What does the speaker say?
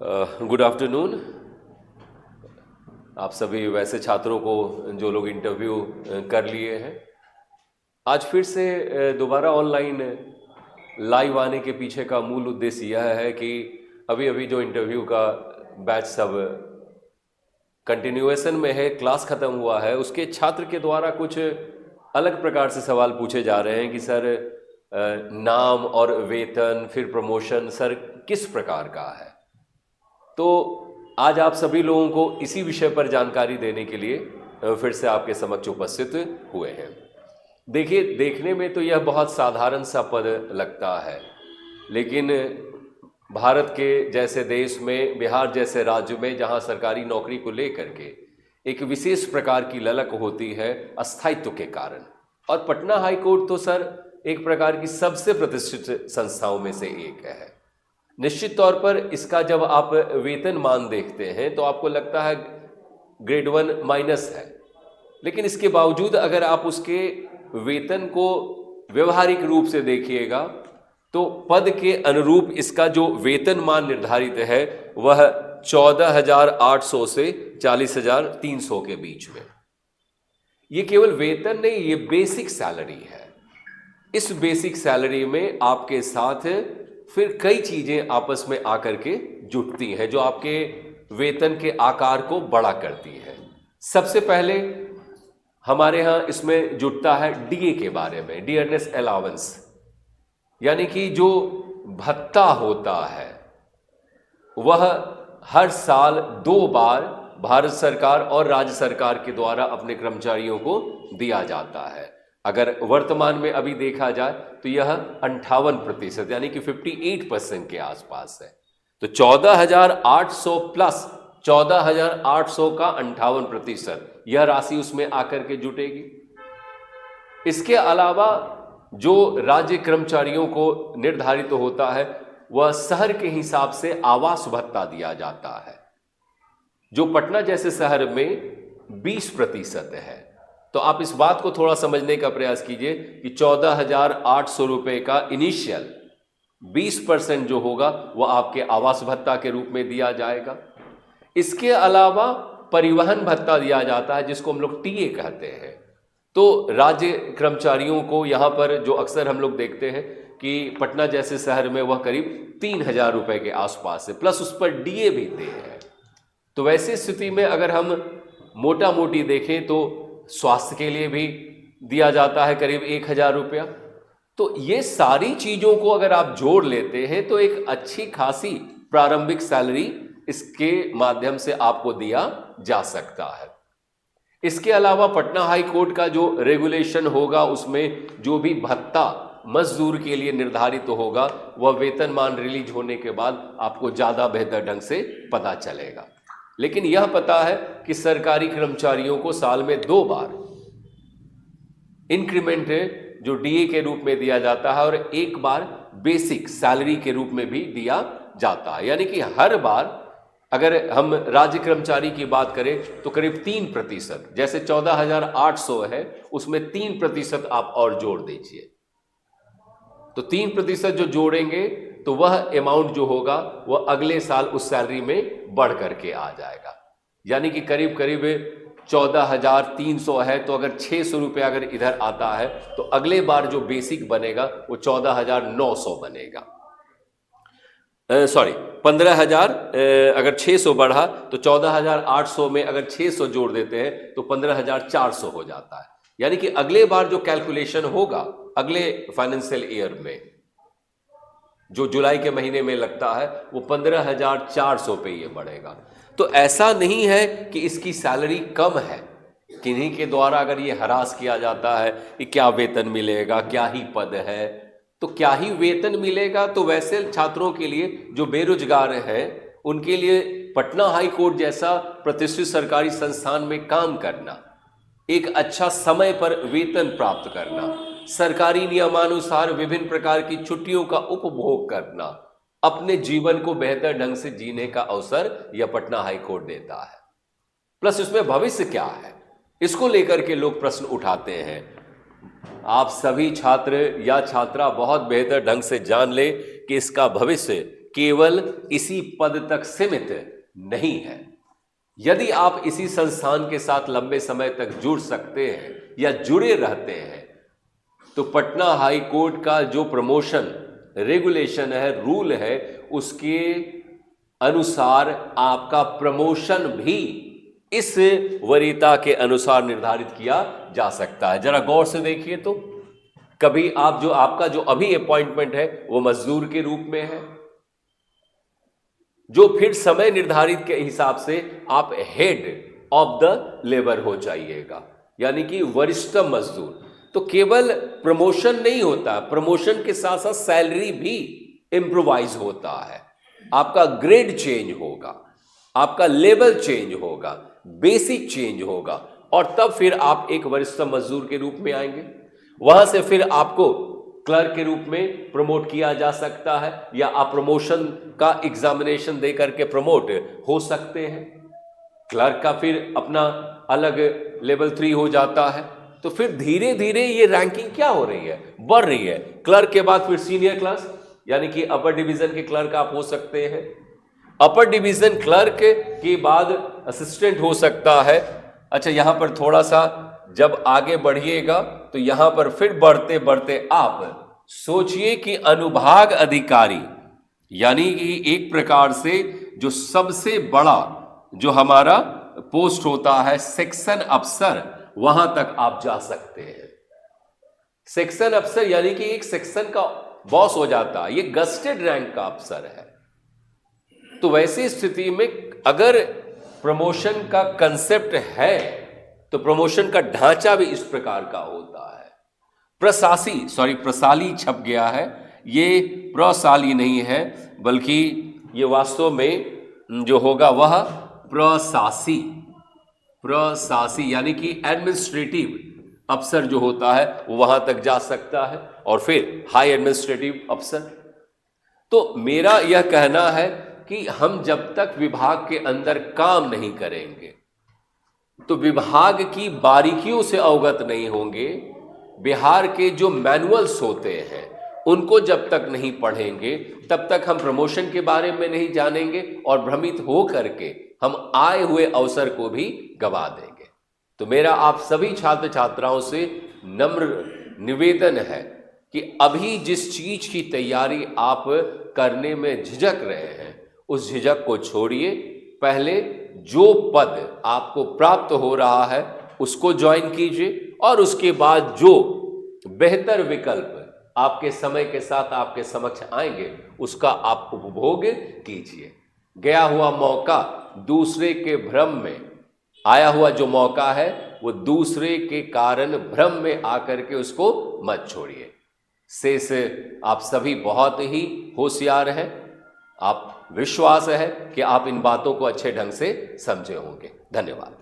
Good afternoon. आप सभी वैसे छात्रों को जो लोग इंटरव्यू कर लिए हैं, आज फिर से दोबारा ऑनलाइन लाइव आने के पीछे का मूल उद्देश्य यह है कि अभी अभी जो इंटरव्यू का बैच सब कंटिन्यूएशन में है, क्लास ख़त्म हुआ है, उसके छात्र के द्वारा कुछ अलग प्रकार से सवाल पूछे जा रहे हैं कि सर नाम और वेतन फिर प्रमोशन सर किस प्रकार का है। तो आज आप सभी लोगों को इसी विषय पर जानकारी देने के लिए फिर से आपके समक्ष उपस्थित हुए हैं। देखिए, देखने में तो यह बहुत साधारण सा पद लगता है, लेकिन भारत के जैसे देश में, बिहार जैसे राज्य में, जहां सरकारी नौकरी को लेकर के एक विशेष प्रकार की ललक होती है अस्थायित्व के कारण, और पटना हाई कोर्ट तो सर एक प्रकार की सबसे प्रतिष्ठित संस्थाओं में से एक है। निश्चित तौर पर इसका जब आप वेतनमान देखते हैं तो आपको लगता है ग्रेड 1 माइनस है, लेकिन इसके बावजूद अगर आप उसके वेतन को व्यवहारिक रूप से देखिएगा तो पद के अनुरूप इसका जो वेतनमान निर्धारित है वह 14,800 से 40,300 के बीच में। ये केवल वेतन नहीं, ये बेसिक सैलरी है। इस बेसिक सैलरी में आपके साथ फिर कई चीजें आपस में आकर के जुटती हैं जो आपके वेतन के आकार को बड़ा करती है। सबसे पहले हमारे यहाँ इसमें जुटता है डीए के बारे में, डियरनेस अलाउंस, यानी कि जो भत्ता होता है वह हर साल 2 बार भारत सरकार और राज्य सरकार के द्वारा अपने कर्मचारियों को दिया जाता है। अगर वर्तमान में अभी देखा जाए तो यह 58% यानी कि 58% के आसपास है। तो 14,800 प्लस 14,800 का 58% यह राशि उसमें आकर के जुटेगी। इसके अलावा जो राज्य कर्मचारियों को निर्धारित होता है वह शहर के हिसाब से आवास भत्ता दिया जाता है, जो पटना जैसे शहर में 20% है। तो आप इस बात को थोड़ा समझने का प्रयास कीजिए कि 14,800 रुपए का इनिशियल 20% जो होगा वह आपके आवास भत्ता के रूप में दिया जाएगा। इसके अलावा परिवहन भत्ता दिया जाता है जिसको हम लोग टीए कहते हैं। तो राज्य कर्मचारियों को यहाँ पर जो अक्सर हम लोग देखते हैं कि पटना जैसे शहर में वह करीब 3,000 रुपए के आसपास है, प्लस उस पर डीए भी दे है। तो वैसी स्थिति में अगर हम मोटा मोटी देखें तो स्वास्थ्य के लिए भी दिया जाता है करीब 1,000 रुपया। तो ये सारी चीजों को अगर आप जोड़ लेते हैं तो एक अच्छी खासी प्रारंभिक सैलरी इसके माध्यम से आपको दिया जा सकता है। इसके अलावा पटना हाई कोर्ट का जो रेगुलेशन होगा उसमें जो भी भत्ता मजदूर के लिए निर्धारित होगा वह वेतनमान रिलीज होने के बाद आपको ज्यादा बेहतर ढंग से पता चलेगा। लेकिन यह पता है कि सरकारी कर्मचारियों को साल में 2 बार इंक्रीमेंट जो डीए के रूप में दिया जाता है और 1 बार बेसिक सैलरी के रूप में भी दिया जाता है। यानी कि हर बार अगर हम राज्य कर्मचारी की बात करें तो करीब 3%, जैसे 14,800 है उसमें 3% आप और जोड़ दीजिए, तो 3% जो जोड़ेंगे तो वह अमाउंट जो होगा वह अगले साल उस सैलरी में बढ़ करके आ जाएगा। यानी कि करीब करीब 14,300 है तो अगर 600 रुपये अगर इधर आता है तो अगले बार जो बेसिक बनेगा वो 14,900 बनेगा। 15,000 अगर 600 बढ़ा तो 14,800 में अगर 600 जोड़ देते हैं तो 15,400 हो जाता है। यानी कि अगले बार जो कैलकुलेशन होगा अगले फाइनेंशियल ईयर में जो जुलाई के महीने में लगता है वो 15,400 पे ये बढ़ेगा। तो ऐसा नहीं है कि इसकी सैलरी कम है, किन्हीं के द्वारा अगर ये हरास किया जाता है कि क्या वेतन मिलेगा, क्या ही पद है, तो क्या ही वेतन मिलेगा। तो वैसे छात्रों के लिए जो बेरोजगार हैं उनके लिए पटना हाई कोर्ट जैसा प्रतिष्ठित सरकारी संस्थान में काम करना, एक अच्छा समय पर वेतन प्राप्त करना, सरकारी नियमानुसार विभिन्न प्रकार की छुट्टियों का उपभोग करना, अपने जीवन को बेहतर ढंग से जीने का अवसर यह पटना हाई कोर्ट देता है। प्लस इसमें भविष्य क्या है, इसको लेकर के लोग प्रश्न उठाते हैं। आप सभी छात्र या छात्रा बहुत बेहतर ढंग से जान ले कि इसका भविष्य केवल इसी पद तक सीमित नहीं है। यदि आप इसी संस्थान के साथ लंबे समय तक जुड़ सकते हैं या जुड़े रहते हैं, तो पटना हाई कोर्ट का जो प्रमोशन रेगुलेशन है, रूल है, उसके अनुसार आपका प्रमोशन भी इस वरीयता के अनुसार निर्धारित किया जा सकता है। जरा गौर से देखिए तो, कभी आपका जो अभी अपॉइंटमेंट है वो मजदूर के रूप में है, जो फिर समय निर्धारित के हिसाब से आप हेड ऑफ द लेबर हो जाइएगा, यानी कि वरिष्ठतम मजदूर। तो केवल प्रमोशन नहीं होता, प्रमोशन के साथ साथ सैलरी भी इम्प्रोवाइज होता है। आपका ग्रेड चेंज होगा, आपका लेवल चेंज होगा, बेसिक चेंज होगा, और तब फिर आप एक वरिष्ठतम मजदूर के रूप में आएंगे। वहां से फिर आपको क्लर्क के रूप में प्रमोट किया जा सकता है, या आप प्रमोशन का एग्जामिनेशन दे करके प्रमोट हो सकते हैं। क्लर्क का फिर अपना अलग लेवल 3 हो जाता है। तो फिर धीरे धीरे ये रैंकिंग क्या हो रही है, बढ़ रही है। क्लर्क के बाद फिर सीनियर क्लास, यानी कि अपर डिवीजन के क्लर्क आप हो सकते हैं। अपर डिवीजन क्लर्क के बाद असिस्टेंट हो सकता है। अच्छा, यहां पर थोड़ा सा जब आगे बढ़िएगा तो यहां पर फिर बढ़ते बढ़ते आप सोचिए कि अनुभाग अधिकारी, यानी कि एक प्रकार से जो सबसे बड़ा जो हमारा पोस्ट होता है सेक्शन अफसर, वहां तक आप जा सकते हैं। सेक्शन अफसर यानी कि एक सेक्शन का बॉस हो जाता है, ये गस्टेड रैंक का अफसर है। तो वैसी स्थिति में अगर प्रमोशन का कंसेप्ट है तो प्रमोशन का ढांचा भी इस प्रकार का होता है। प्रसाली छप गया है, ये प्रसाली नहीं है, बल्कि ये वास्तव में जो होगा वह प्रशासी यानी कि एडमिनिस्ट्रेटिव अफसर जो होता है वो वहां तक जा सकता है, और फिर हाई एडमिनिस्ट्रेटिव अफसर। तो मेरा यह कहना है कि हम जब तक विभाग के अंदर काम नहीं करेंगे, तो विभाग की बारीकियों से अवगत नहीं होंगे, बिहार के जो मैनुअल्स होते हैं उनको जब तक नहीं पढ़ेंगे, तब तक हम प्रमोशन के बारे में नहीं जानेंगे, और भ्रमित हो करके हम आए हुए अवसर को भी गवा देंगे। तो मेरा आप सभी छात्र छात्राओं से नम्र निवेदन है कि अभी जिस चीज की तैयारी आप करने में झिझक रहे हैं, उस झिझक को छोड़िए। पहले जो पद आपको प्राप्त हो रहा है उसको ज्वाइन कीजिए, और उसके बाद जो बेहतर विकल्प आपके समय के साथ आपके समक्ष आएंगे उसका आप उपभोग कीजिए। गया हुआ मौका, दूसरे के भ्रम में आया हुआ जो मौका है वो दूसरे के कारण भ्रम में आकर के उसको मत छोड़िए। शेष आप सभी बहुत ही होशियार हैं, आप विश्वास है कि आप इन बातों को अच्छे ढंग से समझे होंगे। धन्यवाद।